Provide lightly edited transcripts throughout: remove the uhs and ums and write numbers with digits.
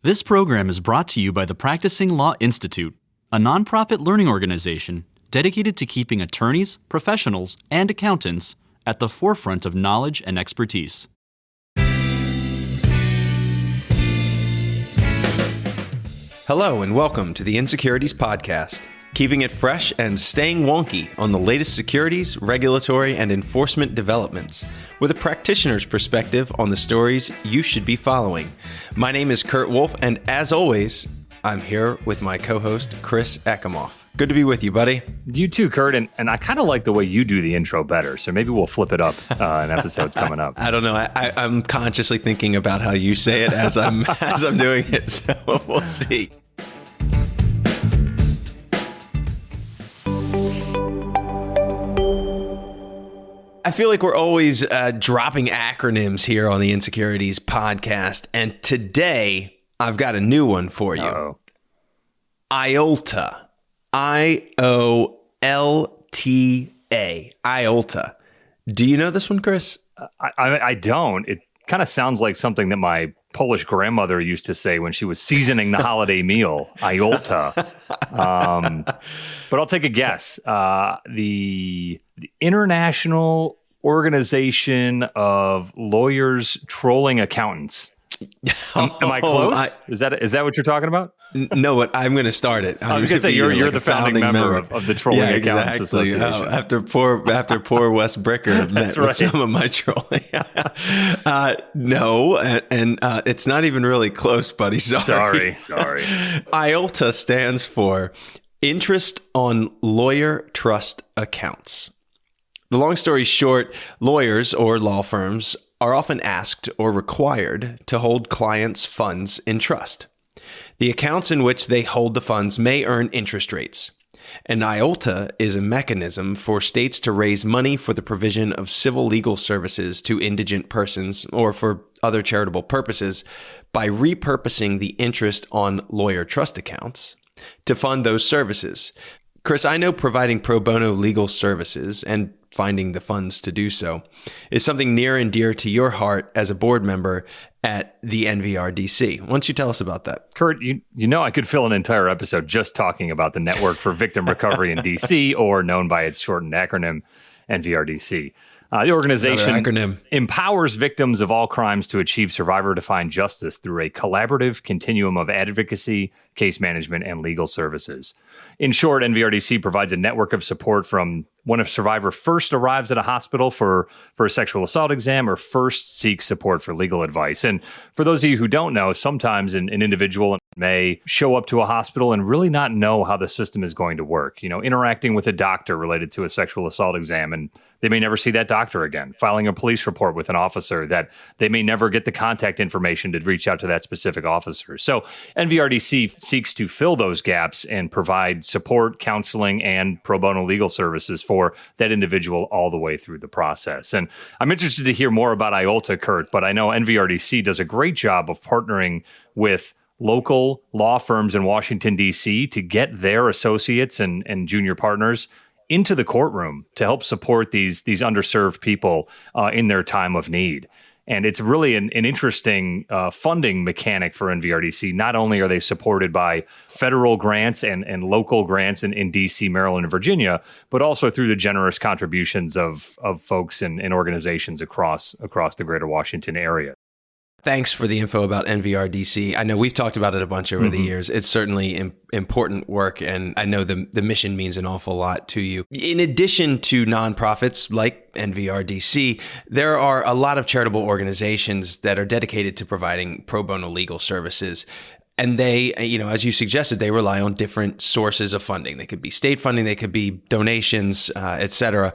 This program is brought to you by the Practicing Law Institute, a nonprofit learning organization dedicated to keeping attorneys, professionals, and accountants at the forefront of knowledge and expertise. Hello and welcome to the Insecurities Podcast, keeping it fresh and staying wonky on the latest securities, regulatory, and enforcement developments, with a practitioner's perspective on the stories you should be following. My name is Kurt Wolf, and as always, I'm here with my co-host, Chris Ekamoff. Good to be with you, buddy. You too, Kurt, and I kind of like the way you do the intro better, so maybe we'll flip it up in episodes coming up. I don't know. I'm consciously thinking about how you say it as I'm doing it, so we'll see. I feel like we're always dropping acronyms here on the Insecurities Podcast, and today I've got a new one for you. Uh-oh. IOLTA. I-O-L-T-A. IOLTA. Do you know this one, Chris? I don't. It kind of sounds like something that my Polish grandmother used to say when she was seasoning the holiday meal. IOLTA. But I'll take a guess. The International Organization of Lawyers Trolling Accountants. Am I close? Is that what you're talking about? No, but I'm going to start it. I was going to say you're the founding member of the Trolling Accountants Association. After poor Wes Bricker met with some of my trolling. No, and it's not even really close, buddy. Sorry. IOLTA stands for Interest on Lawyer Trust Accounts. The long story short, lawyers or law firms are often asked or required to hold clients' funds in trust. The accounts in which they hold the funds may earn interest rates. An IOLTA is a mechanism for states to raise money for the provision of civil legal services to indigent persons or for other charitable purposes by repurposing the interest on lawyer trust accounts to fund those services. Chris, I know providing pro bono legal services and finding the funds to do so is something near and dear to your heart as a board member at the NVRDC. Why don't you tell us about that? Kurt, you know I could fill an entire episode just talking about the Network for Victim Recovery in DC, or known by its shortened acronym, NVRDC. The organization empowers victims of all crimes to achieve survivor-defined justice through a collaborative continuum of advocacy, case management, and legal services. In short, NVRDC provides a network of support from when a survivor first arrives at a hospital for a sexual assault exam or first seeks support for legal advice. And for those of you who don't know, sometimes an individual may show up to a hospital and really not know how the system is going to work. You know, interacting with a doctor related to a sexual assault exam, and they may never see that doctor again. Filing a police report with an officer that they may never get the contact information to reach out to that specific officer. So NVRDC seeks to fill those gaps and provide support, counseling, and pro bono legal services for that individual all the way through the process. And I'm interested to hear more about IOLTA, Kurt, but I know NVRDC does a great job of partnering with local law firms in Washington, D.C. to get their associates and junior partners into the courtroom to help support these underserved people in their time of need. And it's really an interesting funding mechanic for NVRDC. Not only are they supported by federal grants and local grants in D.C., Maryland, and Virginia, but also through the generous contributions of folks and organizations across the greater Washington area. Thanks for the info about NVRDC. I know we've talked about it a bunch over the years. It's certainly important work, and I know the mission means an awful lot to you. In addition to nonprofits like NVRDC, there are a lot of charitable organizations that are dedicated to providing pro bono legal services. And they, as you suggested, they rely on different sources of funding. They could be state funding, they could be donations, et cetera.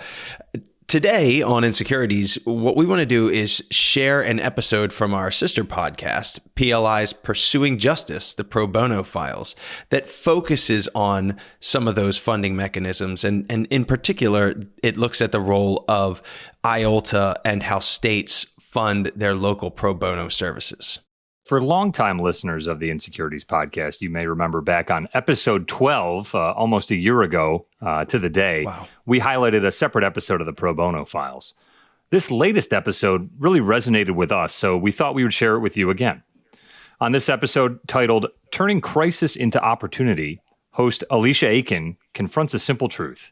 Today on Insecurities, what we want to do is share an episode from our sister podcast, PLI's Pursuing Justice, the Pro Bono Files, that focuses on some of those funding mechanisms. And in particular, it looks at the role of IOLTA and how states fund their local pro bono services. For longtime listeners of the Insecurities podcast, you may remember back on episode 12, almost a year ago to the day, we highlighted a separate episode of the Pro Bono Files. This latest episode really resonated with us, so we thought we would share it with you again. On this episode titled Turning Crisis into Opportunity, host Alicia Aiken confronts a simple truth.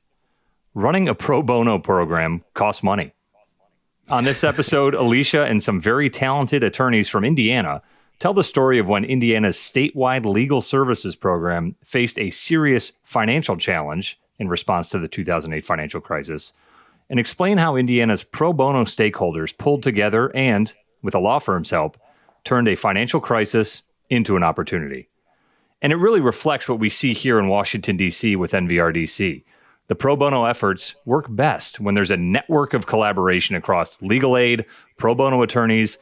Running a pro bono program costs money. On this episode, Alicia and some very talented attorneys from Indiana tell the story of when Indiana's statewide legal services program faced a serious financial challenge in response to the 2008 financial crisis, and explain how Indiana's pro bono stakeholders pulled together and, with a law firm's help, turned a financial crisis into an opportunity. And it really reflects what we see here in Washington, D.C. with NVRDC. The pro bono efforts work best when there's a network of collaboration across legal aid, pro bono attorneys,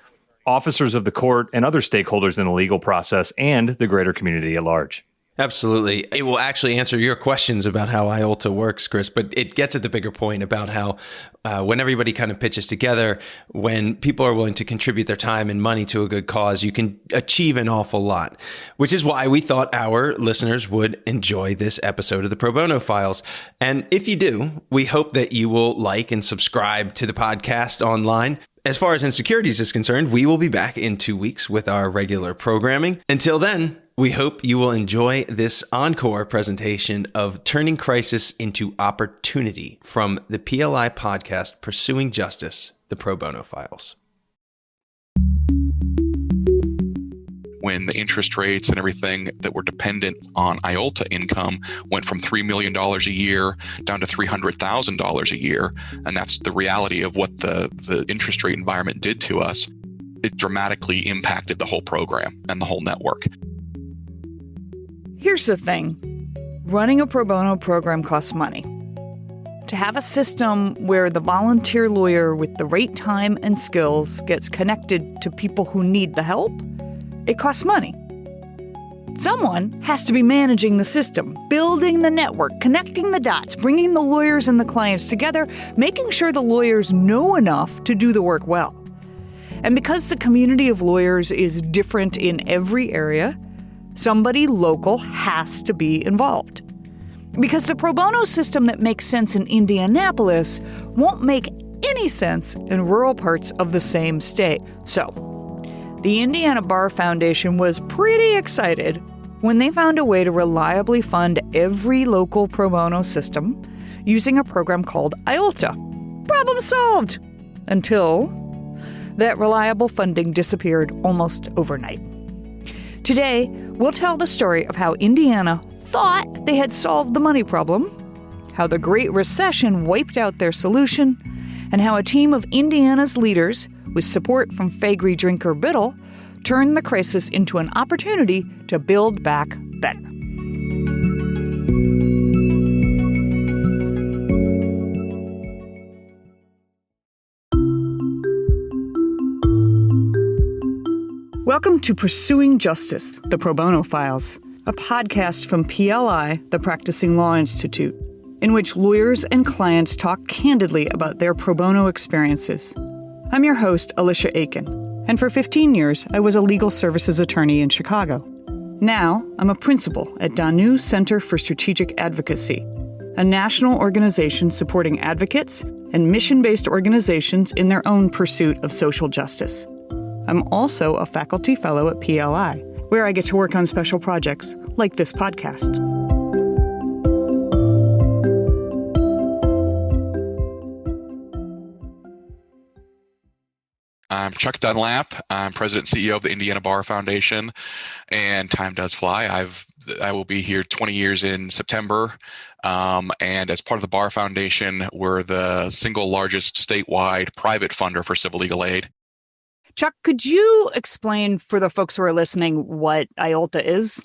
officers of the court, and other stakeholders in the legal process and the greater community at large. Absolutely. It will actually answer your questions about how IOLTA works, Chris, but it gets at the bigger point about how when everybody kind of pitches together, when people are willing to contribute their time and money to a good cause, you can achieve an awful lot, which is why we thought our listeners would enjoy this episode of the Pro Bono Files. And if you do, we hope that you will like and subscribe to the podcast online. As far as Insecurities is concerned, we will be back in 2 weeks with our regular programming. Until then, we hope you will enjoy this encore presentation of Turning Crisis into Opportunity from the PLI podcast, Pursuing Justice, the Pro Bono Files. When the interest rates and everything that were dependent on IOLTA income went from $3 million a year down to $300,000 a year, and that's the reality of what the interest rate environment did to us, it dramatically impacted the whole program and the whole network. Here's the thing. Running a pro bono program costs money. To have a system where the volunteer lawyer with the right time and skills gets connected to people who need the help, it costs money. Someone has to be managing the system, building the network, connecting the dots, bringing the lawyers and the clients together, making sure the lawyers know enough to do the work well. And because the community of lawyers is different in every area, somebody local has to be involved. Because the pro bono system that makes sense in Indianapolis won't make any sense in rural parts of the same state. So, the Indiana Bar Foundation was pretty excited when they found a way to reliably fund every local pro bono system using a program called IOLTA. Problem solved! Until that reliable funding disappeared almost overnight. Today, we'll tell the story of how Indiana thought they had solved the money problem, how the Great Recession wiped out their solution, and how a team of Indiana's leaders, with support from Faegre Drinker Biddle, turned the crisis into an opportunity to build back better. Welcome to Pursuing Justice, the Pro Bono Files, a podcast from PLI, the Practicing Law Institute, in which lawyers and clients talk candidly about their pro bono experiences. I'm your host, Alicia Aiken, and for 15 years, I was a legal services attorney in Chicago. Now, I'm a principal at Danu Center for Strategic Advocacy, a national organization supporting advocates and mission-based organizations in their own pursuit of social justice. I'm also a faculty fellow at PLI, where I get to work on special projects like this podcast. I'm Chuck Dunlap. I'm president and CEO of the Indiana Bar Foundation, and time does fly. I will be here 20 years in September, and as part of the Bar Foundation, we're the single largest statewide private funder for civil legal aid. Chuck, could you explain for the folks who are listening what IOLTA is?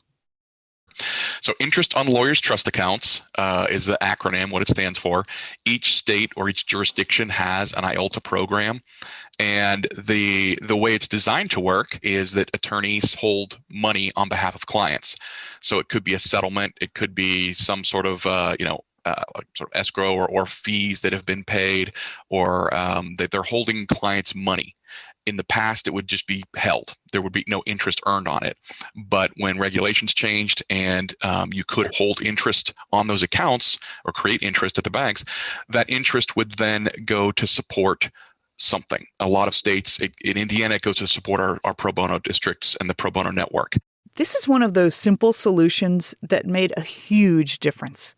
So Interest on Lawyers' Trust Accounts is the acronym, what it stands for. Each state or each jurisdiction has an IOLTA program. And the way it's designed to work is that attorneys hold money on behalf of clients. So it could be a settlement. It could be some sort of, sort of escrow or fees that have been paid, or that they're holding clients' money. In the past, it would just be held. There would be no interest earned on it. But when regulations changed and you could hold interest on those accounts or create interest at the banks, that interest would then go to support something. A lot of states, in Indiana, it goes to support our pro bono districts and the pro bono network. This is one of those simple solutions that made a huge difference.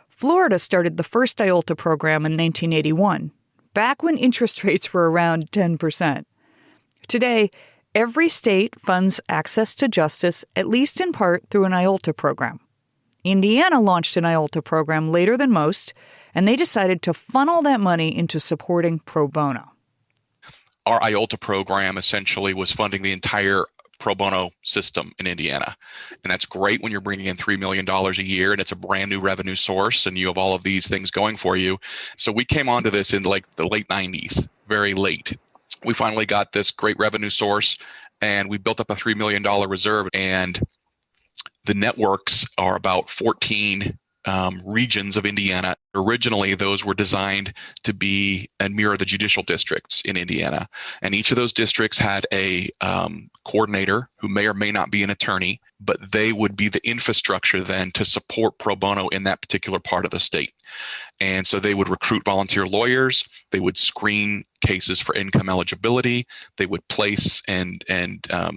Florida started the first IOLTA program in 1981, back when interest rates were around 10%. Today, every state funds access to justice, at least in part, through an IOLTA program. Indiana launched an IOLTA program later than most, and they decided to funnel that money into supporting pro bono. Our IOLTA program essentially was funding the entire pro bono system in Indiana. And that's great when you're bringing in $3 million a year and it's a brand new revenue source and you have all of these things going for you. So we came onto this in like the late 90s, very late. We finally got this great revenue source and we built up a $3 million reserve, and the networks are about 14 regions of Indiana. Originally, those were designed to be and mirror the judicial districts in Indiana. And each of those districts had a coordinator who may or may not be an attorney, but they would be the infrastructure then to support pro bono in that particular part of the state. And so they would recruit volunteer lawyers, they would screen cases for income eligibility, they would place and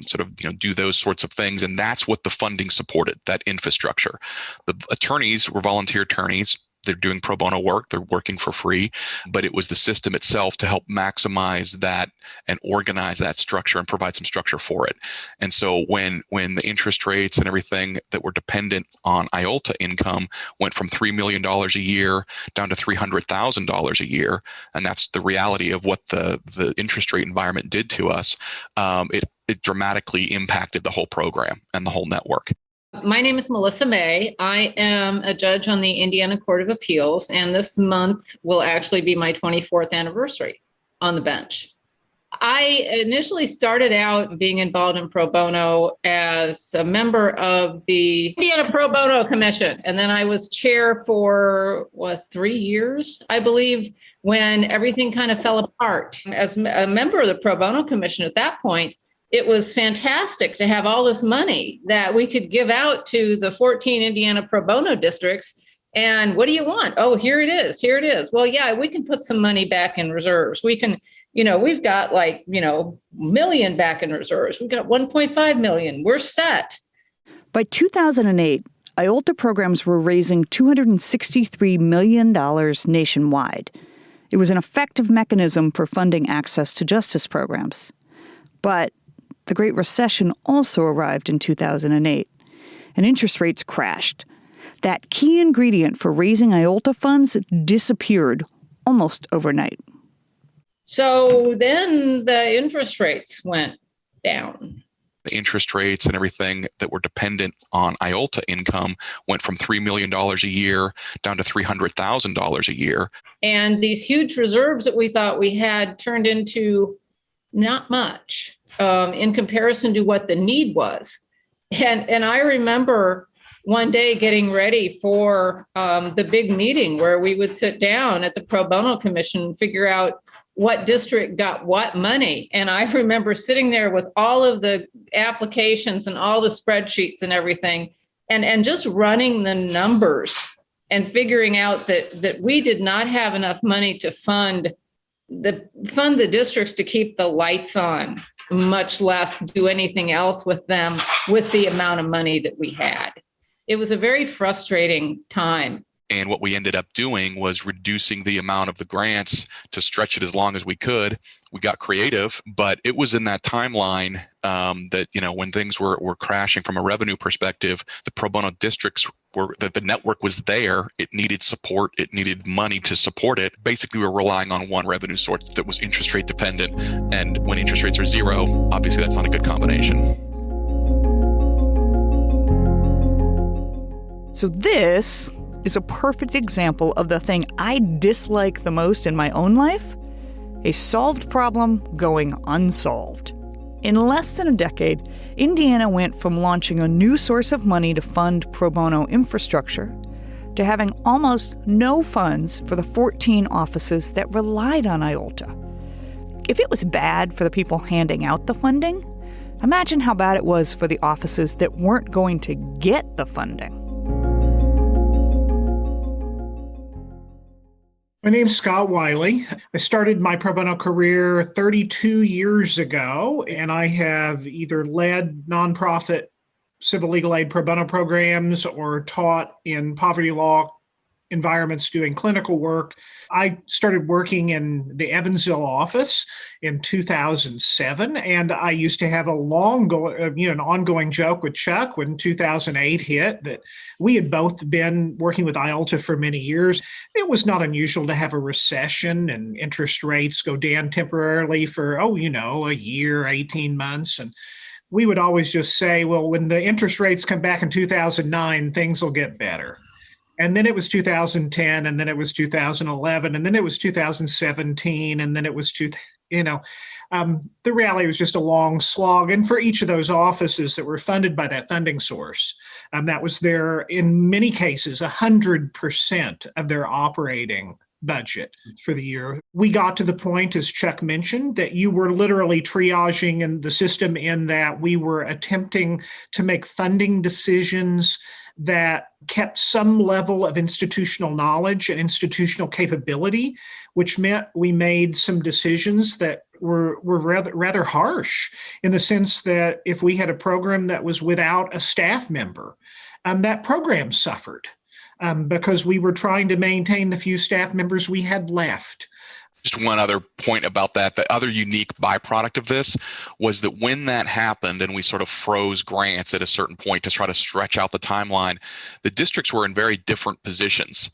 sort of do those sorts of things. And that's what the funding supported, that infrastructure. The attorneys were volunteer attorneys. They're doing pro bono work. They're working for free, but it was the system itself to help maximize that and organize that structure and provide some structure for it. And so when the interest rates and everything that were dependent on IOLTA income went from $3 million a year down to $300,000 a year, and that's the reality of what the interest rate environment did to us, it dramatically impacted the whole program and the whole network. My name is Melissa May. I am a judge on the Indiana Court of Appeals, and this month will actually be my 24th anniversary on the bench. I initially started out being involved in pro bono as a member of the Indiana Pro Bono Commission, and then I was chair for, 3 years, I believe, when everything kind of fell apart. As a member of the Pro Bono Commission at that point, it was fantastic to have all this money that we could give out to the 14 Indiana pro bono districts. And what do you want? Oh, here it is. Here it is. Well, yeah, we can put some money back in reserves. We can, we've got million back in reserves. We've got 1.5 million. We're set. By 2008, IOLTA programs were raising $263 million nationwide. It was an effective mechanism for funding access to justice programs. But the Great Recession also arrived in 2008, and interest rates crashed. That key ingredient for raising IOLTA funds disappeared almost overnight. So then the interest rates went down. The interest rates and everything that were dependent on IOLTA income went from $3 million a year down to $300,000 a year. And these huge reserves that we thought we had turned into not much in comparison to what the need was. And I remember one day getting ready for the big meeting where we would sit down at the Pro Bono Commission and figure out what district got what money. And I remember sitting there with all of the applications and all the spreadsheets and everything, and just running the numbers and figuring out that we did not have enough money to fund the districts to keep the lights on, much less do anything else with them with the amount of money that we had. It was a very frustrating time. And what we ended up doing was reducing the amount of the grants to stretch it as long as we could. We got creative, but it was in that timeline that, when things were crashing from a revenue perspective, the pro bono districts that the network was there. It needed support. It needed money to support it. Basically, we're relying on one revenue source that was interest rate dependent. And when interest rates are zero, obviously that's not a good combination. So this is a perfect example of the thing I dislike the most in my own life: a solved problem going unsolved. In less than a decade, Indiana went from launching a new source of money to fund pro bono infrastructure to having almost no funds for the 14 offices that relied on IOLTA. If it was bad for the people handing out the funding, imagine how bad it was for the offices that weren't going to get the funding. My name's Scott Wiley. I started my pro bono career 32 years ago, and I have either led nonprofit civil legal aid pro bono programs or taught in poverty law environments doing clinical work. I started working in the Evansville office in 2007, and I used to have an ongoing joke with Chuck when 2008 hit that we had both been working with IOLTA for many years. It was not unusual to have a recession and interest rates go down temporarily for, a year, 18 months. And we would always just say, well, when the interest rates come back in 2009, things will get better. And then it was 2010, and then it was 2011, and then it was 2017, and then it was the reality was just a long slog. And for each of those offices that were funded by that funding source, that was in many cases, 100% of their operating budget for the year. We got to the point, as Chuck mentioned, that you were literally triaging in the system in that we were attempting to make funding decisions that kept some level of institutional knowledge and institutional capability, which meant we made some decisions that were rather harsh in the sense that if we had a program that was without a staff member, that program suffered because we were trying to maintain the few staff members we had left. Just one other point about that. The other unique byproduct of this was that when that happened and we sort of froze grants at a certain point to try to stretch out the timeline, the districts were in very different positions.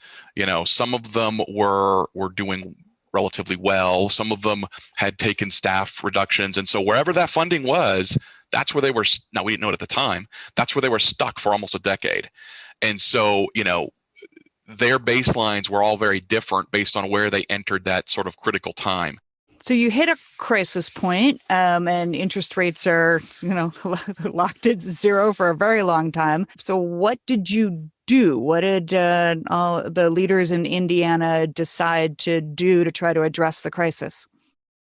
Some of them were doing relatively well. Some of them had taken staff reductions. And so wherever that funding was, that's where they were. Now, we didn't know it at the time. That's where they were stuck for almost a decade. And so, their baselines were all very different based on where they entered that sort of critical time. So you hit a crisis point, and interest rates are, locked at zero for a very long time. So what did you do? What did all the leaders in Indiana decide to do to try to address the crisis?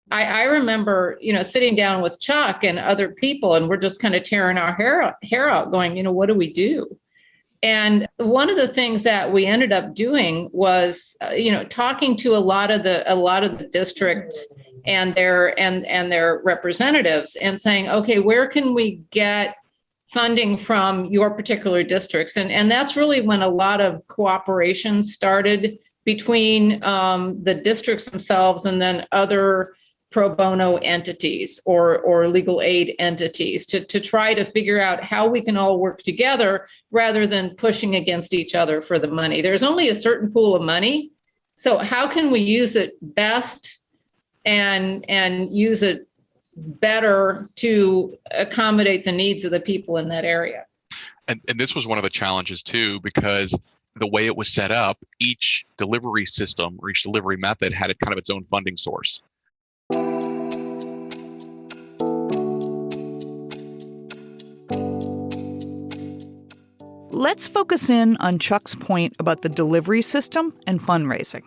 I remember, sitting down with Chuck and other people, and we're just kind of tearing our hair out going, what do we do? And one of the things that we ended up doing was, talking to a lot of the districts and their representatives and saying, okay, where can we get funding from your particular districts? And that's really when a lot of cooperation started between the districts themselves and then other pro bono entities or legal aid entities to try to figure out how we can all work together rather than pushing against each other for the money. There's only a certain pool of money. So how can we use it best and use it better to accommodate the needs of the people in that area? And this was one of the challenges too, because the way it was set up, each delivery system or each delivery method had kind of its own funding source. Let's focus in on Chuck's point about the delivery system and fundraising.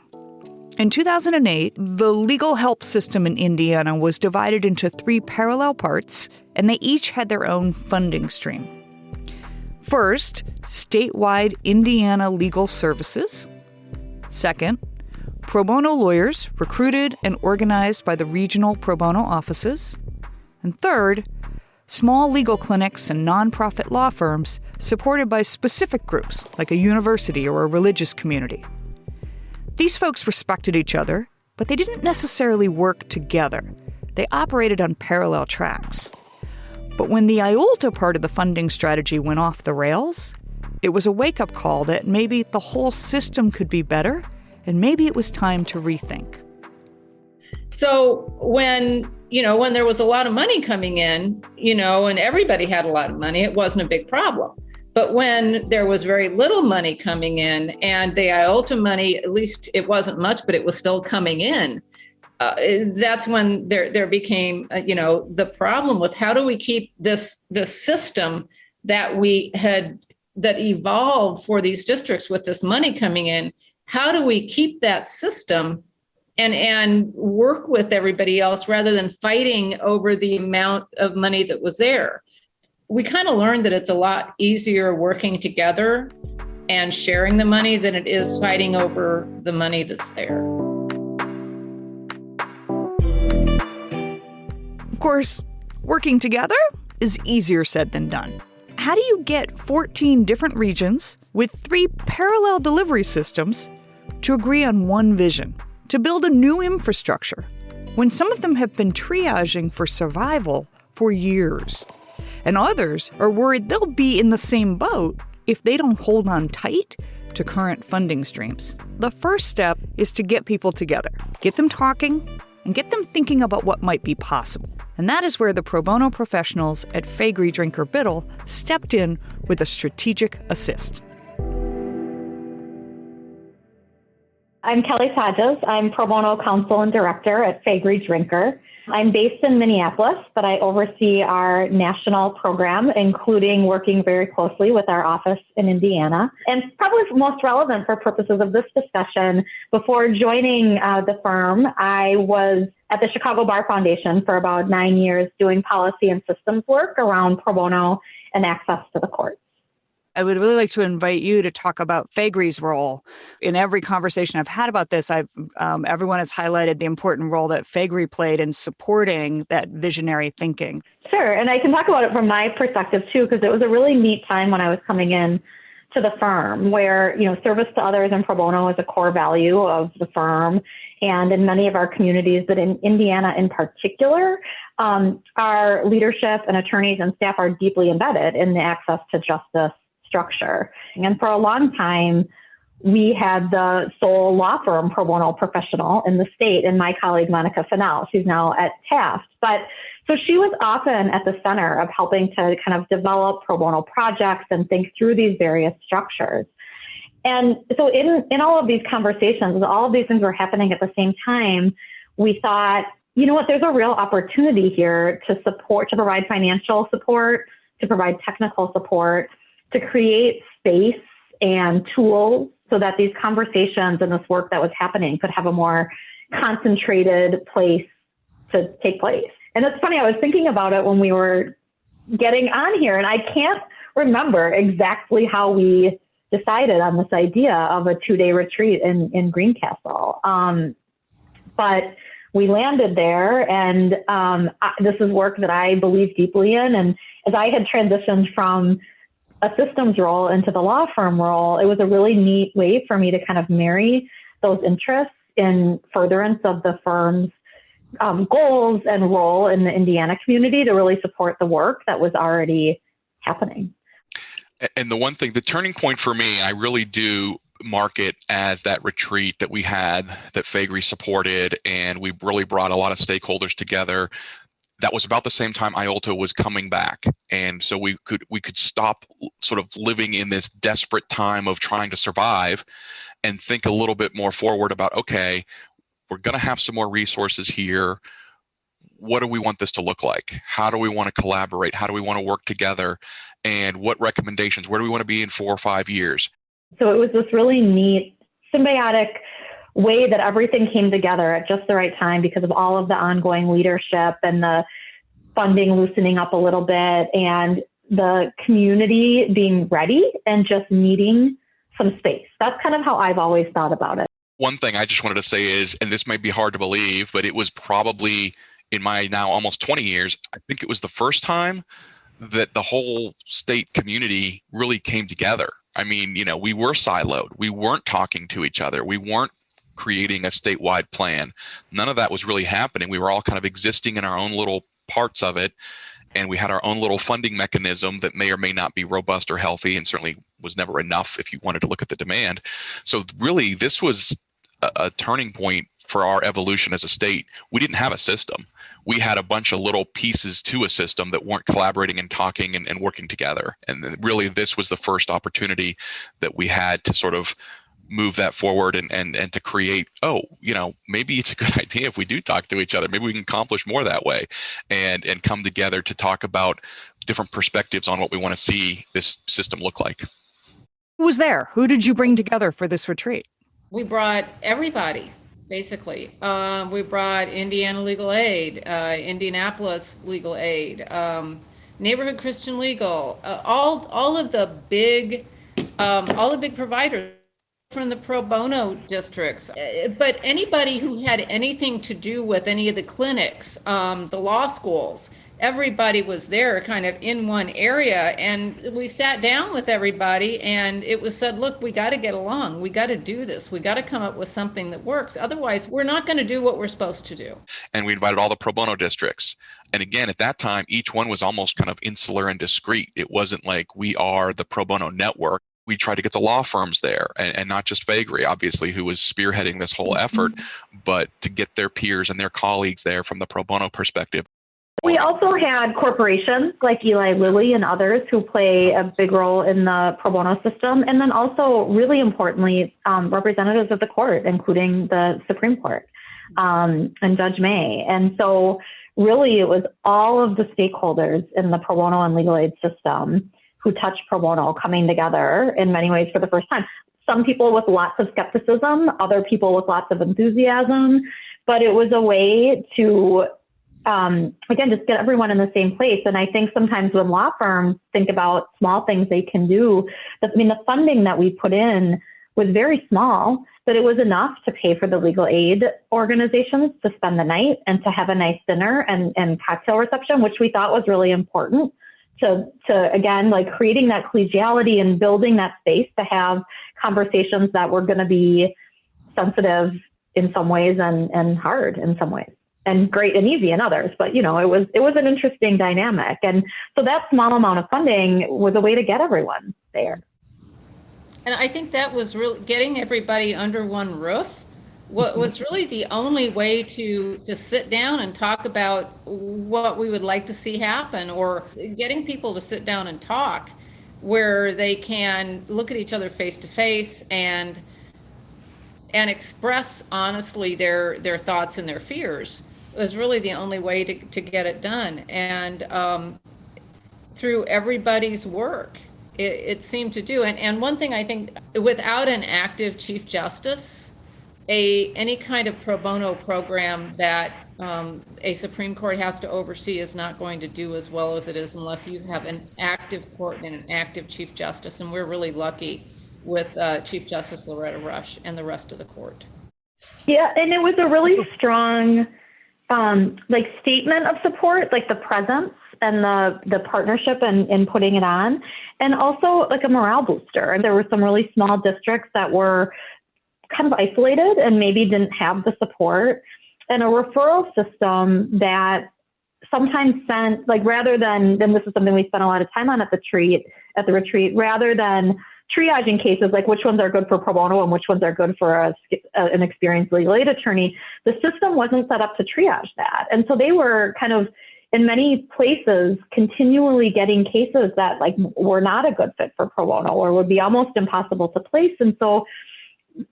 In 2008, the legal help system in Indiana was divided into 3 parallel parts, and they each had their own funding stream. First, statewide Indiana legal services. Second, pro bono lawyers recruited and organized by the regional pro bono offices. And third, small legal clinics and nonprofit law firms supported by specific groups like a university or a religious community. These folks respected each other, but they didn't necessarily work together. They operated on parallel tracks. But when the IOLTA part of the funding strategy went off the rails, it was a wake-up call that maybe the whole system could be better, and maybe it was time to rethink. So when there was a lot of money coming in, and everybody had a lot of money, it wasn't a big problem. But when there was very little money coming in and the IOLTA money, at least it wasn't much, but it was still coming in, that's when there became, the problem with how do we keep this system that that evolved for these districts with this money coming in, how do we keep that system and work with everybody else rather than fighting over the amount of money that was there? We kind of learned that it's a lot easier working together and sharing the money than it is fighting over the money that's there. Of course, working together is easier said than done. How do you get 14 different regions with 3 parallel delivery systems to agree on one vision, to build a new infrastructure, when some of them have been triaging for survival for years, and others are worried they'll be in the same boat if they don't hold on tight to current funding streams? The first step is to get people together, get them talking, and get them thinking about what might be possible. And that is where the pro bono professionals at Faegre Drinker Biddle stepped in with a strategic assist. I'm Kelly Sages. I'm pro bono counsel and director at Faegre Drinker. I'm based in Minneapolis, but I oversee our national program, including working very closely with our office in Indiana. And probably most relevant for purposes of this discussion, before joining the firm, I was at the Chicago Bar Foundation for about 9 years doing policy and systems work around pro bono and access to the courts. I would really like to invite you to talk about Faegre's role. In every conversation I've had about this, everyone has highlighted the important role that Faegre played in supporting that visionary thinking. Sure, and I can talk about it from my perspective too, because it was a really neat time when I was coming in to the firm where, service to others and pro bono is a core value of the firm. And in many of our communities, but in Indiana in particular, our leadership and attorneys and staff are deeply embedded in the access to justice structure. And for a long time, we had the sole law firm pro bono professional in the state, and my colleague, Monica Fennell, she's now at Taft. But so she was often at the center of helping to kind of develop pro bono projects and think through these various structures. And so in all of these conversations, all of these things were happening at the same time, we thought, you know what, there's a real opportunity here to provide financial support, to provide technical support, to create space and tools so that these conversations and this work that was happening could have a more concentrated place to take place. And it's funny, I was thinking about it when we were getting on here, and I can't remember exactly how we decided on this idea of a 2-day retreat in Greencastle. But we landed there, and this is work that I believe deeply in. And as I had transitioned from a systems role into the law firm role, it was a really neat way for me to kind of marry those interests in furtherance of the firm's goals and role in the Indiana community to really support the work that was already happening. And the one thing, the turning point for me, I really do mark it as that retreat that we had, that Faegre supported, and we really brought a lot of stakeholders together. That was about the same time IOLTA was coming back. And so we could stop sort of living in this desperate time of trying to survive and think a little bit more forward about, okay, we're going to have some more resources here. What do we want this to look like? How do we want to collaborate? How do we want to work together? And what recommendations? Where do we want to be in 4 or 5 years? So it was this really neat, symbiotic way that everything came together at just the right time because of all of the ongoing leadership and the funding loosening up a little bit and the community being ready and just needing some space. That's kind of how I've always thought about it. One thing I just wanted to say is, and this may be hard to believe, but it was probably in my now almost 20 years, I think it was the first time that the whole state community really came together. I mean, we were siloed. We weren't talking to each other. We weren't creating a statewide plan. None of that was really happening. We were all kind of existing in our own little parts of it. And we had our own little funding mechanism that may or may not be robust or healthy, and certainly was never enough if you wanted to look at the demand. So really, this was a turning point for our evolution as a state. We didn't have a system. We had a bunch of little pieces to a system that weren't collaborating and talking and working together. And really, this was the first opportunity that we had to sort of move that forward and to create, maybe it's a good idea if we do talk to each other. Maybe we can accomplish more that way and come together to talk about different perspectives on what we want to see this system look like. Who was there? Who did you bring together for this retreat? We brought everybody, basically. We brought Indiana Legal Aid, Indianapolis Legal Aid, Neighborhood Christian Legal, all of the big providers. from the pro bono districts, but anybody who had anything to do with any of the clinics, the law schools, everybody was there kind of in one area. And we sat down with everybody and it was said, look, we got to get along. We got to do this. We got to come up with something that works. Otherwise, we're not going to do what we're supposed to do. And we invited all the pro bono districts. And again, at that time, each one was almost kind of insular and discreet. It wasn't like we are the pro bono network. We tried to get the law firms there and not just Vagary, obviously, who was spearheading this whole effort, but to get their peers and their colleagues there from the pro bono perspective. We also had corporations like Eli Lilly and others who play a big role in the pro bono system. And then also, really importantly, representatives of the court, including the Supreme Court and Judge May. And so really, it was all of the stakeholders in the pro bono and legal aid system who touch pro bono coming together in many ways for the first time. Some people with lots of skepticism, other people with lots of enthusiasm, but it was a way to, again, just get everyone in the same place. And I think sometimes when law firms think about small things they can do, the funding that we put in was very small, but it was enough to pay for the legal aid organizations to spend the night and to have a nice dinner and cocktail reception, which we thought was really important. To again, like creating that collegiality and building that space to have conversations that were going to be sensitive in some ways and hard in some ways and great and easy in others. But, it was an interesting dynamic. And so that small amount of funding was a way to get everyone there. And I think that was really getting everybody under one roof. What was really the only way to sit down and talk about what we would like to see happen, or getting people to sit down and talk where they can look at each other face to face and express honestly their thoughts and their fears. It was really the only way to get it done. And through everybody's work, it seemed to do. And one thing I think, without an active Chief Justice, any kind of pro bono program that a Supreme Court has to oversee is not going to do as well as it is unless you have an active court and an active Chief Justice. And we're really lucky with Chief Justice Loretta Rush and the rest of the court. Yeah, and it was a really strong statement of support, like the presence and the partnership and putting it on, and also like a morale booster. And there were some really small districts that were kind of isolated and maybe didn't have the support, and a referral system that sometimes sent, like, rather than this is something we spent a lot of time on at the retreat, rather than triaging cases, like which ones are good for pro bono and which ones are good for an experienced legal aid attorney, the system wasn't set up to triage that. And so they were kind of, in many places, continually getting cases that like were not a good fit for pro bono or would be almost impossible to place. And so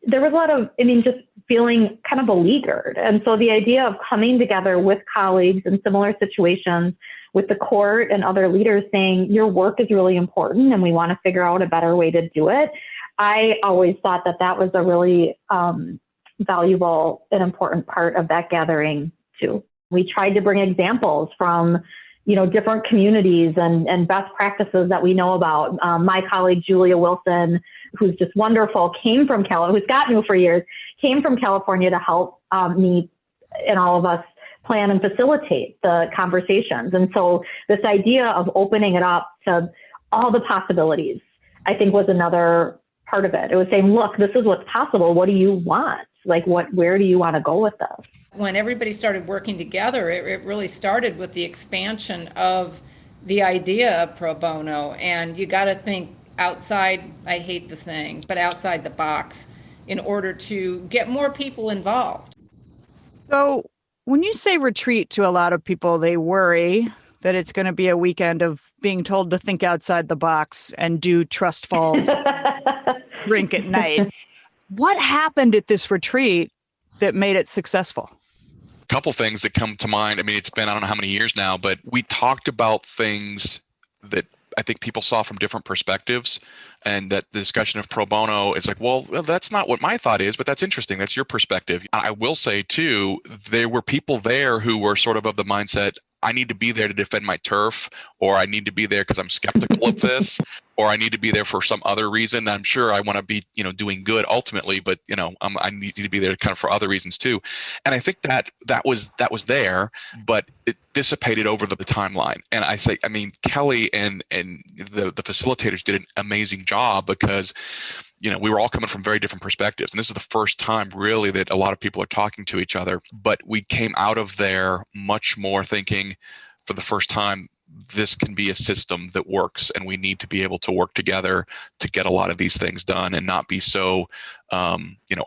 there was a lot of, just feeling kind of beleaguered. And so the idea of coming together with colleagues in similar situations, with the court and other leaders saying, your work is really important and we want to figure out a better way to do it. I always thought that was a really valuable and important part of that gathering too. We tried to bring examples from different communities and best practices that we know about. My colleague, Julia Wilson, who's just wonderful, came from California, who's got new for years, came from California to help me and all of us plan and facilitate the conversations. And so this idea of opening it up to all the possibilities, I think, was another part of it. It was saying, look, this is what's possible. What do you want? Like, where do you want to go with this? When everybody started working together, it really started with the expansion of the idea of pro bono. And you got to think outside, I hate the saying, but outside the box in order to get more people involved. So when you say retreat, to a lot of people, they worry that it's going to be a weekend of being told to think outside the box and do trust falls, drink at night. What happened at this retreat that made it successful? A couple things that come to mind. It's been, I don't know how many years now, but we talked about things that I think people saw from different perspectives, and that the discussion of pro bono is like, well, that's not what my thought is, but that's interesting. That's your perspective. I will say too, there were people there who were sort of the mindset, I need to be there to defend my turf, or I need to be there because I'm skeptical of this, or I need to be there for some other reason. I'm sure I want to be, doing good ultimately, but I need to be there kind of for other reasons too. And I think that was there, but it dissipated over the timeline. And Kelly and the facilitators did an amazing job because we were all coming from very different perspectives. And this is the first time really that a lot of people are talking to each other. But we came out of there much more thinking for the first time, this can be a system that works, and we need to be able to work together to get a lot of these things done and not be so,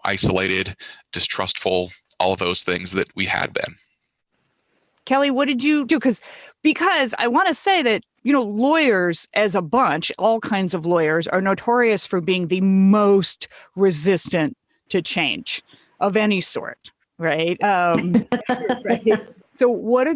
isolated, distrustful, all of those things that we had been. Kelly, what did you do? Because I want to say that, lawyers as a bunch, all kinds of lawyers, are notorious for being the most resistant to change of any sort, right? Right. So what are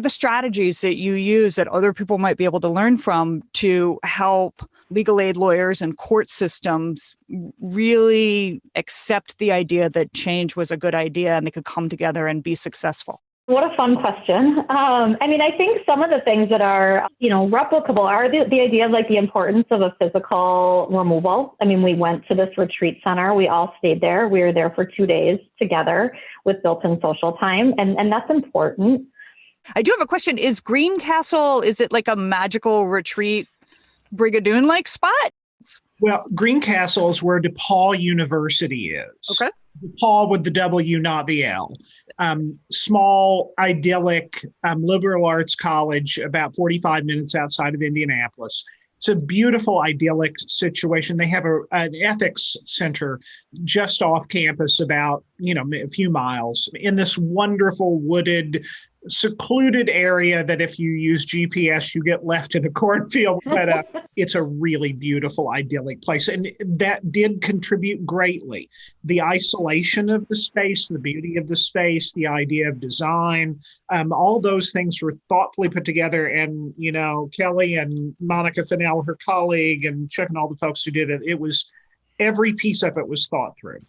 the strategies that you use that other people might be able to learn from to help legal aid lawyers and court systems really accept the idea that change was a good idea and they could come together and be successful? What a fun question. I think some of the things that are, replicable are the idea of the importance of a physical removal. We went to this retreat center. We all stayed there. We were there for 2 days together with built-in social time. And that's important. I do have a question. Is Greencastle, is it like a magical retreat Brigadoon-like spot? Well, Greencastle is where DePaul University is. Okay. DePaul with the W, not the L. Small, idyllic, liberal arts college about 45 minutes outside of Indianapolis. It's a beautiful, idyllic situation. They have an ethics center just off campus about, a few miles in this wonderful wooded, secluded area that if you use GPS, you get left in a cornfield. But it's a really beautiful, idyllic place. And that did contribute greatly. The isolation of the space, the beauty of the space, the idea of design, all those things were thoughtfully put together. And, Kelly and Monica Fennell, her colleague, and Chuck and all the folks who did it, every piece of it was thought through.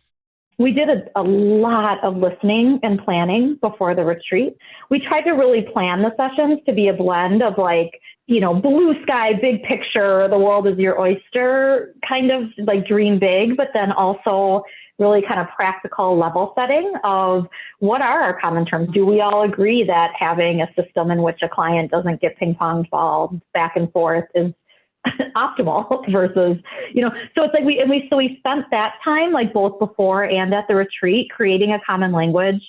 We did a lot of listening and planning before the retreat. We tried to really plan the sessions to be a blend of blue sky, big picture, the world is your oyster, kind of dream big, but then also really kind of practical level setting of what are our common terms? Do we all agree that having a system in which a client doesn't get ping pong balls back and forth is optimal versus, so it's we spent that time both before and at the retreat creating a common language,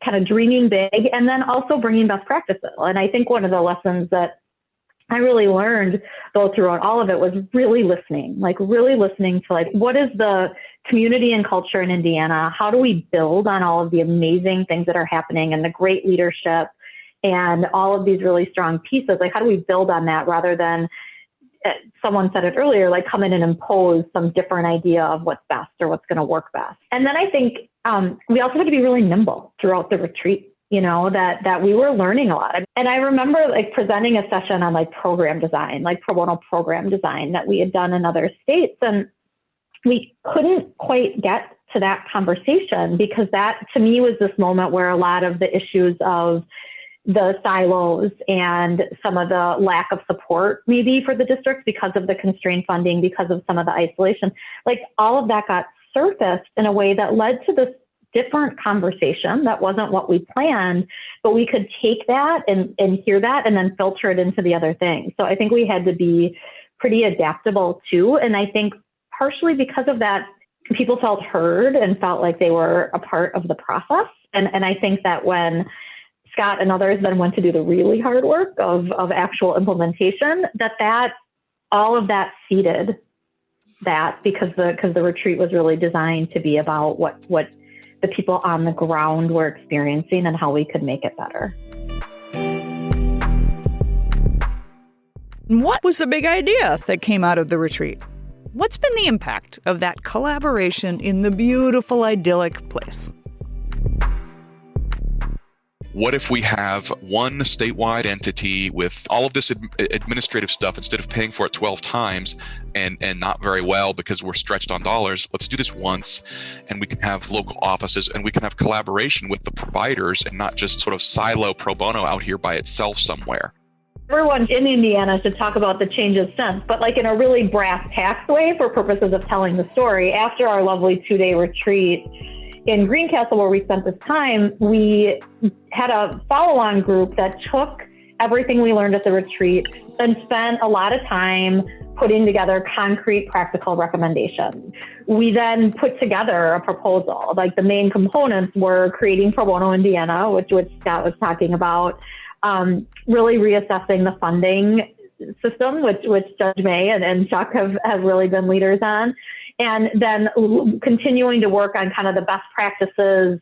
kind of dreaming big, and then also bringing best practices. And I think one of the lessons that I really learned though throughout all of it was really listening to what is the community and culture in Indiana? How do we build on all of the amazing things that are happening and the great leadership and all of these really strong pieces? How do we build on that rather than someone said it earlier, come in and impose some different idea of what's best or what's going to work best. And then I think we also had to be really nimble throughout the retreat, that we were learning a lot. And I remember presenting a session on program design, pro bono program design that we had done in other states. And we couldn't quite get to that conversation because that to me was this moment where a lot of the issues of the silos and some of the lack of support maybe for the districts because of the constrained funding, because of some of the isolation, all of that got surfaced in a way that led to this different conversation that wasn't what we planned, but we could take that and hear that and then filter it into the other things. So I think we had to be pretty adaptable too. And I think partially because of that, people felt heard and felt like they were a part of the process. And I think that when Scott and others then went to do the really hard work of actual implementation, that all of that seeded that because the retreat was really designed to be about what the people on the ground were experiencing and how we could make it better. What was the big idea that came out of the retreat? What's been the impact of that collaboration in the beautiful, idyllic place? What if we have one statewide entity with all of this administrative stuff, instead of paying for it 12 times and not very well because we're stretched on dollars? Let's do this once, and we can have local offices, and we can have collaboration with the providers, and not just sort of silo pro bono out here by itself somewhere. Everyone in Indiana should talk about the changes since, but like in a really brass tacks way for purposes of telling the story. After our lovely 2-day retreat in Greencastle, where we spent this time, we had a follow-on group that took everything we learned at the retreat and spent a lot of time putting together concrete, practical recommendations. We then put together a proposal. Like the main components were creating Pro Bono Indiana, which Scott was talking about, really reassessing the funding system, which Judge May and Chuck have really been leaders on, and then continuing to work on kind of the best practices,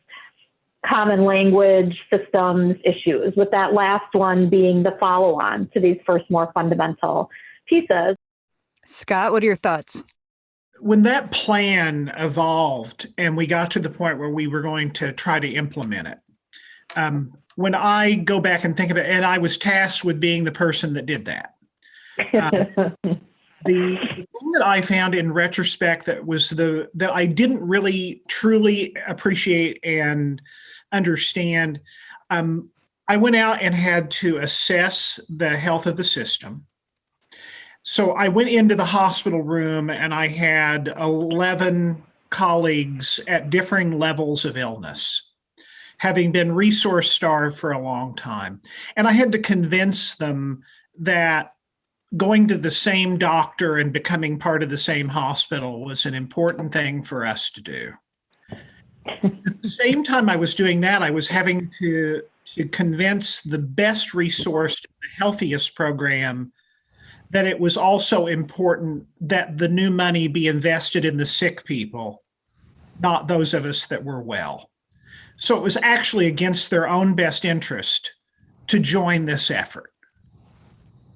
common language, systems issues, with that last one being the follow-on to these first more fundamental pieces. Scott, what are your thoughts? When that plan evolved and we got to the point where we were going to try to implement it, when I go back and think about it, and I was tasked with being the person that did that. The thing that I found in retrospect that I didn't really truly appreciate and understand, I went out and had to assess the health of the system. So I went into the hospital room and I had 11 colleagues at differing levels of illness, having been resource starved for a long time. And I had to convince them that going to the same doctor and becoming part of the same hospital was an important thing for us to do. At the same time I was doing that, I was having to convince the best resourced, the healthiest program that it was also important that the new money be invested in the sick people, not those of us that were well. So it was actually against their own best interest to join this effort.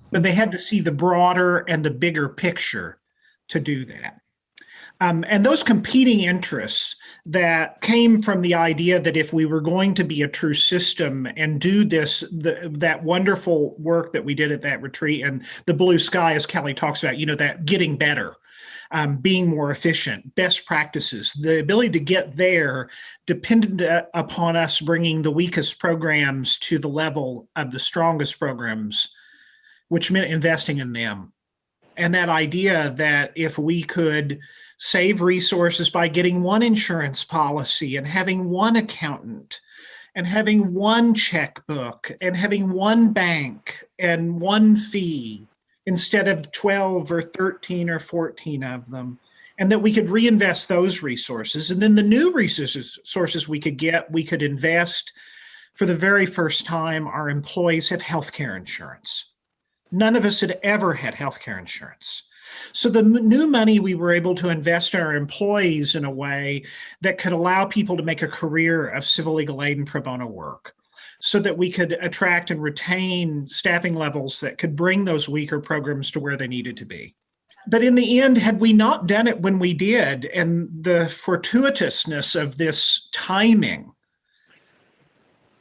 But they had to see the broader and the bigger picture to do that. And those competing interests that came from the idea that if we were going to be a true system and do that wonderful work that we did at that retreat, and the blue sky, as Kelly talks about, that getting better, being more efficient, best practices, the ability to get there depended upon us bringing the weakest programs to the level of the strongest programs, which meant investing in them. And that idea that if we could save resources by getting one insurance policy and having one accountant and having one checkbook and having one bank and one fee instead of 12 or 13 or 14 of them, and that we could reinvest those resources. And then the new resources we could invest. For the very first time, our employees have healthcare insurance. None of us had ever had healthcare insurance. So the new money we were able to invest in our employees in a way that could allow people to make a career of civil legal aid and pro bono work, so that we could attract and retain staffing levels that could bring those weaker programs to where they needed to be. But in the end, had we not done it when we did, and the fortuitousness of this timing,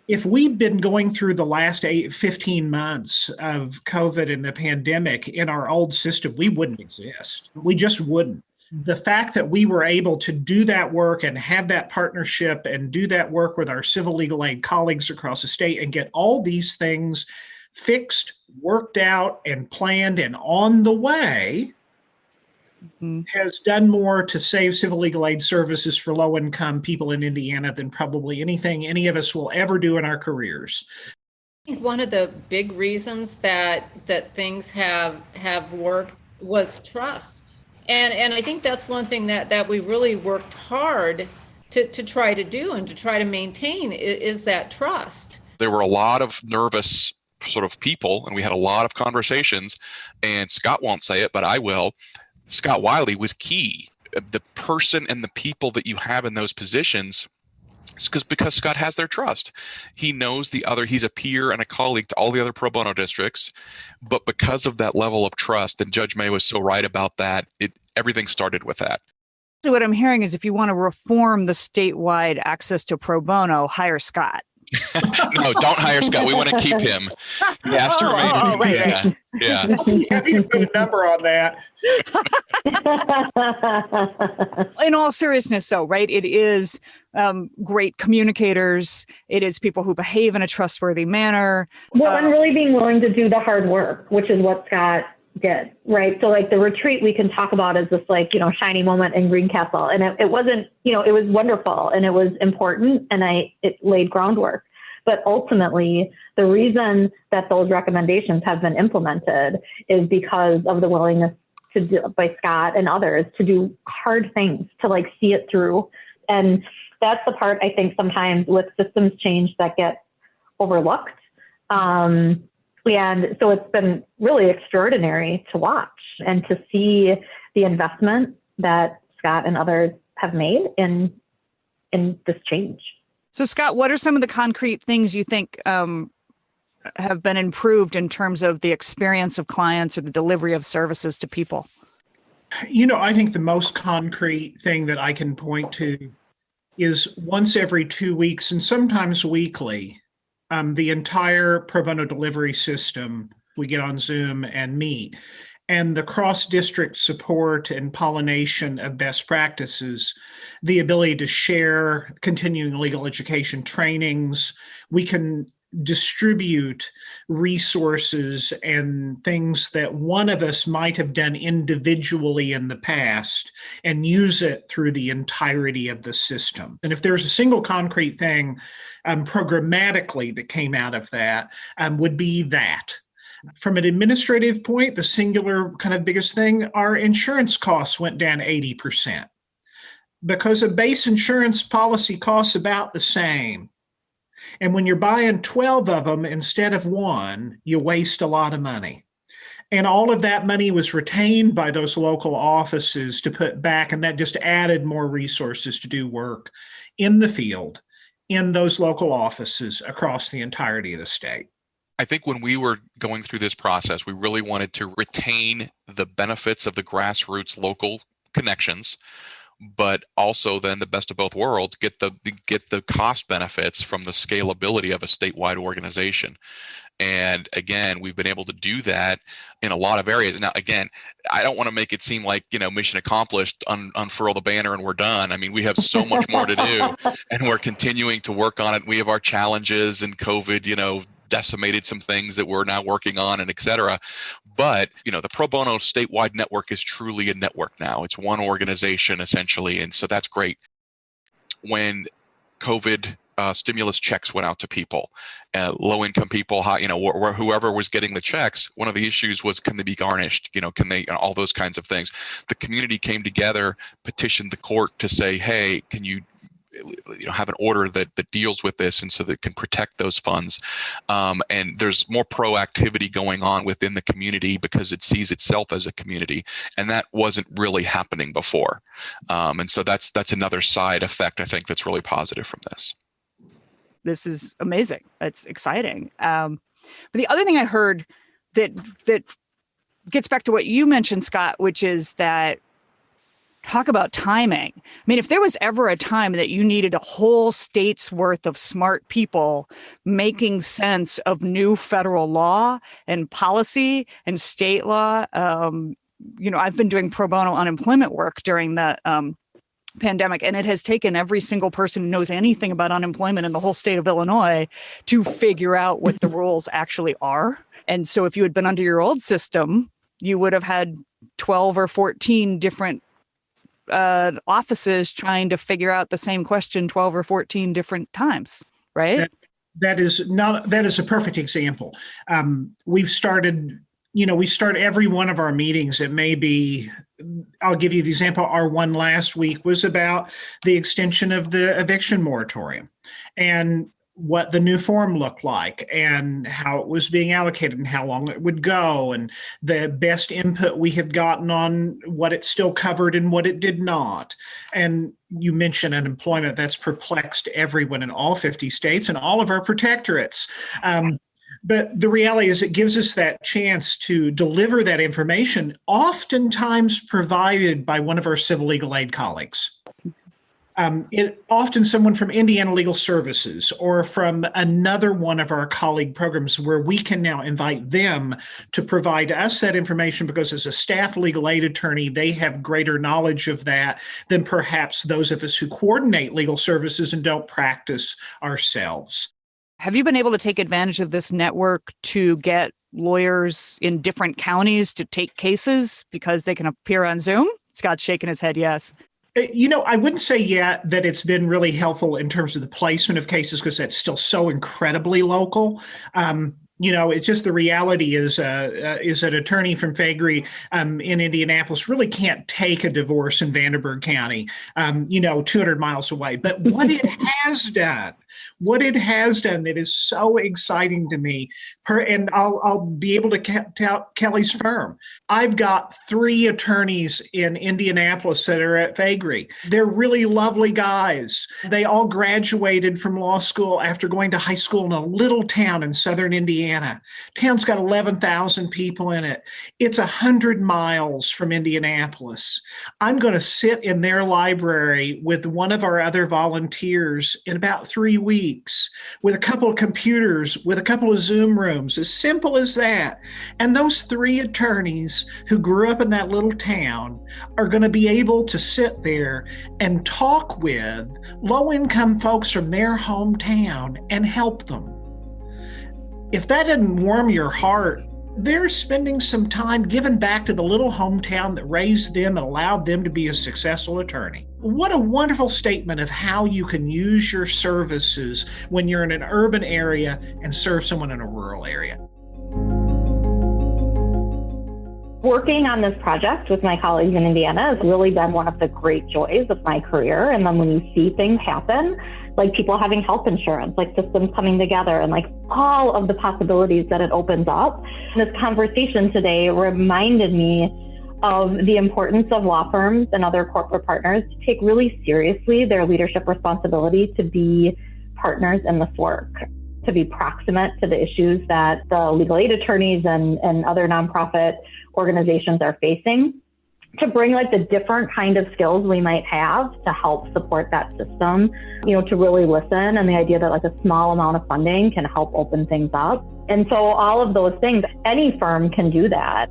if we'd been going through the last 15 months of COVID and the pandemic in our old system, we wouldn't exist. We just wouldn't. The fact that we were able to do that work and have that partnership and do that work with our civil legal aid colleagues across the state and get all these things fixed, worked out, and planned and on the way has done more to save civil legal aid services for low-income people in Indiana than probably anything any of us will ever do in our careers. I think one of the big reasons that things have worked was trust. And I think that's one thing that we really worked hard to try to do and to try to maintain is that trust. There were a lot of nervous sort of people, and we had a lot of conversations, and Scott won't say it, but I will. Scott Wiley was key. The person and the people that you have in those positions, because Scott has their trust. He knows he's a peer and a colleague to all the other pro bono districts, but because of that level of trust, and Judge May was so right about that, everything started with that. So what I'm hearing is if you want to reform the statewide access to pro bono, hire Scott. No, don't hire Scott. We want to keep him. He has to remain. Right. Yeah. Happy to put a number on that. In all seriousness, though, right? It is great communicators. It is people who behave in a trustworthy manner. Well, and really being willing to do the hard work, which is what Scott did, right? So like the retreat we can talk about as this like, shiny moment in Greencastle. And it wasn't, it was wonderful and it was important and it laid groundwork. But ultimately, the reason that those recommendations have been implemented is because of the willingness by Scott and others to do hard things, to like see it through. And that's the part I think sometimes with systems change that get overlooked. And so it's been really extraordinary to watch and to see the investment that Scott and others have made in this change. So, Scott, what are some of the concrete things you think have been improved in terms of the experience of clients or the delivery of services to people? I think the most concrete thing that I can point to is once every 2 weeks and sometimes weekly, the entire pro bono delivery system, we get on Zoom and meet. And the cross-district support and pollination of best practices, the ability to share continuing legal education trainings, we can distribute resources and things that one of us might have done individually in the past and use it through the entirety of the system. And if there's a single concrete thing programmatically that came out of that, would be that. From an administrative point, the singular kind of biggest thing, our insurance costs went down 80% because a base insurance policy costs about the same. And when you're buying 12 of them instead of one, you waste a lot of money. And all of that money was retained by those local offices to put back, and that just added more resources to do work in the field, in those local offices across the entirety of the state. I think when we were going through this process, we really wanted to retain the benefits of the grassroots local connections, but also then the best of both worlds, get the cost benefits from the scalability of a statewide organization. And again, we've been able to do that in a lot of areas. Now, again, I don't want to make it seem like, mission accomplished, unfurl the banner and we're done. I mean, we have so much more to do and we're continuing to work on it. We have our challenges, and COVID, decimated some things that we're now working on, and et cetera. But, the pro bono statewide network is truly a network now. It's one organization essentially. And so that's great. When COVID stimulus checks went out to people, low-income people, whoever was getting the checks, one of the issues was, can they be garnished? Can they, all those kinds of things. The community came together, petitioned the court to say, hey, can you have an order that deals with this, and so that can protect those funds. And there's more proactivity going on within the community because it sees itself as a community, and that wasn't really happening before. And so that's another side effect, I think, that's really positive from this. This is amazing. That's exciting. But the other thing I heard that gets back to what you mentioned, Scott, which is that talk about timing. I mean, if there was ever a time that you needed a whole state's worth of smart people making sense of new federal law and policy and state law, I've been doing pro bono unemployment work during the pandemic, and it has taken every single person who knows anything about unemployment in the whole state of Illinois to figure out what the rules actually are. And so if you had been under your old system, you would have had 12 or 14 different offices trying to figure out the same question 12 or 14 different times, right? That is a perfect example. We've started, we start every one of our meetings. It may be, I'll give you the example. Our one last week was about the extension of the eviction moratorium and what the new form looked like and how it was being allocated and how long it would go and the best input we have gotten on what it still covered and what it did not. And you mentioned unemployment. That's perplexed everyone in all 50 states and all of our protectorates. But the reality is it gives us that chance to deliver that information, oftentimes provided by one of our civil legal aid colleagues. Often someone from Indiana Legal Services or from another one of our colleague programs where we can now invite them to provide us that information because as a staff legal aid attorney, they have greater knowledge of that than perhaps those of us who coordinate legal services and don't practice ourselves. Have you been able to take advantage of this network to get lawyers in different counties to take cases because they can appear on Zoom? Scott's shaking his head yes. I wouldn't say yet that it's been really helpful in terms of the placement of cases because that's still so incredibly local. It's just the reality is an attorney from Faegre in Indianapolis really can't take a divorce in Vanderburgh County, 200 miles away. But what it has done that is so exciting to me, and I'll be able to tout Kelly's firm. I've got 3 attorneys in Indianapolis that are at Faegre. They're really lovely guys. They all graduated from law school after going to high school in a little town in southern Indiana. Town's got 11,000 people in it. It's 100 miles from Indianapolis. I'm going to sit in their library with one of our other volunteers in about 3 weeks with a couple of computers, with a couple of Zoom rooms, as simple as that. And those 3 attorneys who grew up in that little town are going to be able to sit there and talk with low-income folks from their hometown and help them. If that didn't warm your heart, they're spending some time giving back to the little hometown that raised them and allowed them to be a successful attorney. What a wonderful statement of how you can use your services when you're in an urban area and serve someone in a rural area. Working on this project with my colleagues in Indiana has really been one of the great joys of my career. And then when you see things happen, like people having health insurance, like systems coming together, and like all of the possibilities that it opens up. And this conversation today reminded me of the importance of law firms and other corporate partners to take really seriously their leadership responsibility to be partners in this work, to be proximate to the issues that the legal aid attorneys and other nonprofit organizations are facing, to bring like the different kind of skills we might have to help support that system, to really listen, and the idea that like a small amount of funding can help open things up. And so all of those things, any firm can do that.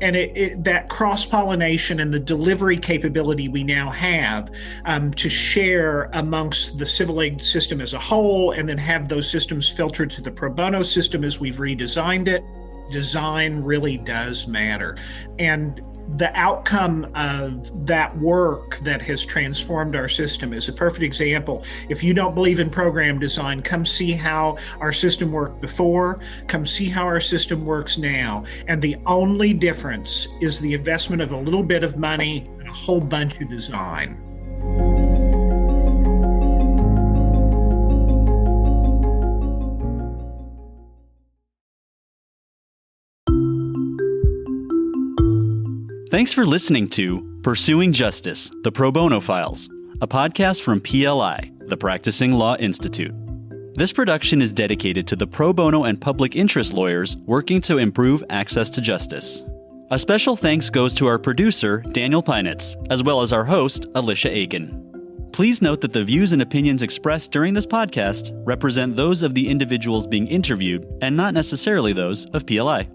And that cross-pollination and the delivery capability we now have to share amongst the civil aid system as a whole, and then have those systems filtered to the pro bono system as we've redesigned it. Design really does matter. And the outcome of that work that has transformed our system is a perfect example. If you don't believe in program design, come see how our system worked before, come see how our system works now. And the only difference is the investment of a little bit of money and a whole bunch of design. Thanks for listening to Pursuing Justice, the Pro Bono Files, a podcast from PLI, the Practicing Law Institute. This production is dedicated to the pro bono and public interest lawyers working to improve access to justice. A special thanks goes to our producer, Daniel Peinitz, as well as our host, Alicia Aiken. Please note that the views and opinions expressed during this podcast represent those of the individuals being interviewed and not necessarily those of PLI.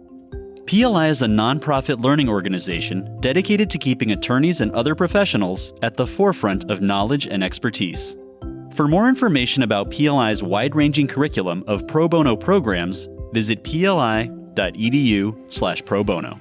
PLI is a nonprofit learning organization dedicated to keeping attorneys and other professionals at the forefront of knowledge and expertise. For more information about PLI's wide-ranging curriculum of pro bono programs, visit pli.edu/pro bono.